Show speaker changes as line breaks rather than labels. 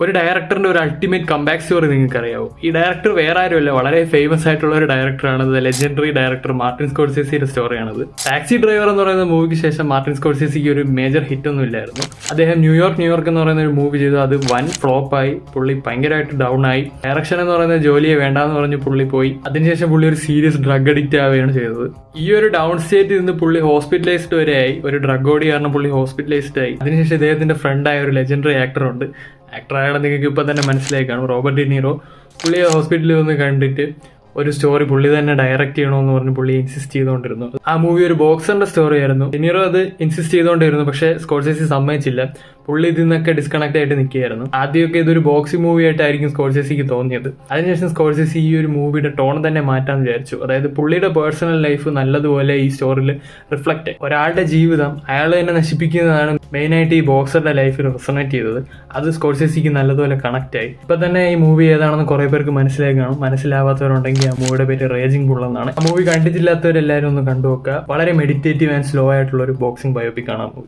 ഒരു ഡയറക്ടറിന്റെ ഒരു ultimate comeback story നിങ്ങൾക്ക് അറിയാവോ? ഈ ഡയറക്ടർ വേറെ ആരുമല്ല, വളരെ ഫേമസ് ആയിട്ടുള്ള ഒരു ഡയറക്ടറാണ്. ലെജൻഡറി ഡയറക്ടർ മാർട്ടിൻ സ്കോർസെസിയുടെ സ്റ്റോറിയാണത്. ടാക്സി ഡ്രൈവർ എന്ന് പറയുന്ന മൂവിക്ക് ശേഷം മാർട്ടിൻ സ്കോർസെസിക്ക് ഒരു മേജർ ഹിറ്റ് ഒന്നും ഇല്ലായിരുന്നു. അദ്ദേഹം ന്യൂയോർക്ക് എന്ന് പറയുന്ന ഒരു മൂവി ചെയ്തു. അത് വൻ ഫ്ലോപ്പായി. പുള്ളി ഭയങ്കരമായിട്ട് ഡൗൺ ആയി. ഡയറക്ഷൻ എന്ന് പറയുന്ന ജോലിയെ വേണ്ടാന്ന് പറഞ്ഞ് പുള്ളി പോയി. അതിനുശേഷം പുള്ളി ഒരു സീരിയസ് ഡ്രഗ് അഡിക്റ്റ് ആവുകയാണ് ചെയ്തത്. ഈ ഒരു ഡൗൺ സ്റ്റേറ്റിൽ നിന്ന് പുള്ളി ഹോസ്പിറ്റലൈസ്ഡ് വരെ ആയി. ഒരു ഡ്രഗ് ഓടി കാരണം പുള്ളി ഹോസ്പിറ്റലൈസ്ഡ് ആയി. അതിനുശേഷം ഇദ്ദേഹത്തിന്റെ ഫ്രണ്ടായ ഒരു ലെജൻഡറി ആക്ടറുണ്ട്. ആക്ടറായാലും നിങ്ങൾക്ക് ഇപ്പം തന്നെ മനസ്സിലായി കാണും, റോബർട്ട് ഡിനീറോ. പുള്ളിയെ ഹോസ്പിറ്റലിൽ വന്ന് കണ്ടിട്ട് ഒരു സ്റ്റോറി പുള്ളി തന്നെ ഡയറക്റ്റ് ചെയ്യണമെന്ന് പറഞ്ഞ് പുള്ളി ഇൻസിസ്റ്റ് ചെയ്തുകൊണ്ടിരുന്നു. ആ മൂവി ഒരു ബോക്സറിന്റെ സ്റ്റോറി ആയിരുന്നു. ഡിനീറോ അത് ഇൻസിസ്റ്റ് ചെയ്തുകൊണ്ടിരുന്നു, പക്ഷേ സ്കോർസെസി സമ്മതിച്ചില്ല. പുള്ളി ഇതിൽ നിന്നൊക്കെ ഡിസ്കണക്ട് ആയിട്ട് നിൽക്കുകയായിരുന്നു. ആദ്യമൊക്കെ ഇതൊരു ബോക്സിംഗ് മൂവി ആയിട്ടായിരിക്കും സ്കോർസെസിക്ക് തോന്നിയത്. അതിനുശേഷം സ്കോർസെസി ഈ ഒരു മൂവിയുടെ ടോൺ തന്നെ മാറ്റാന്ന് വിചാരിച്ചു. അതായത് പുള്ളിയുടെ പേഴ്സണൽ ലൈഫ് നല്ലതുപോലെ ഈ സ്റ്റോറിയിൽ റിഫ്ലക്റ്റ് ആയി. ഒരാളുടെ ജീവിതം അയാൾ തന്നെ നശിപ്പിക്കുന്നതാണ് മെയിനായിട്ട് ഈ ബോക്സറുടെ ലൈഫിൽ റെസൊണേറ്റ് ചെയ്തത്. അത് സ്കോർസെസിക്ക് നല്ലതുപോലെ കണക്ട് ആയി. ഇപ്പൊ തന്നെ ഈ മൂവി ഏതാണെന്ന് കുറെ പേർക്ക് മനസ്സിലായി കാണും. മനസ്സിലാവാത്തവരുണ്ടെങ്കിൽ ആ മൂവിയുടെ പേര് റേജിംഗ് ബുൾ എന്നാണ്. ആ മൂവി കണ്ടിട്ടില്ലാത്തവരെല്ലാവരും ഒന്ന് കണ്ടുനോക്കുക. വളരെ മെഡിറ്റേറ്റീവ് ആൻഡ് സ്ലോ ആയിട്ടുള്ള ഒരു ബോക്സിംഗ് ബയോപിക് ആണ് ആ മൂവി.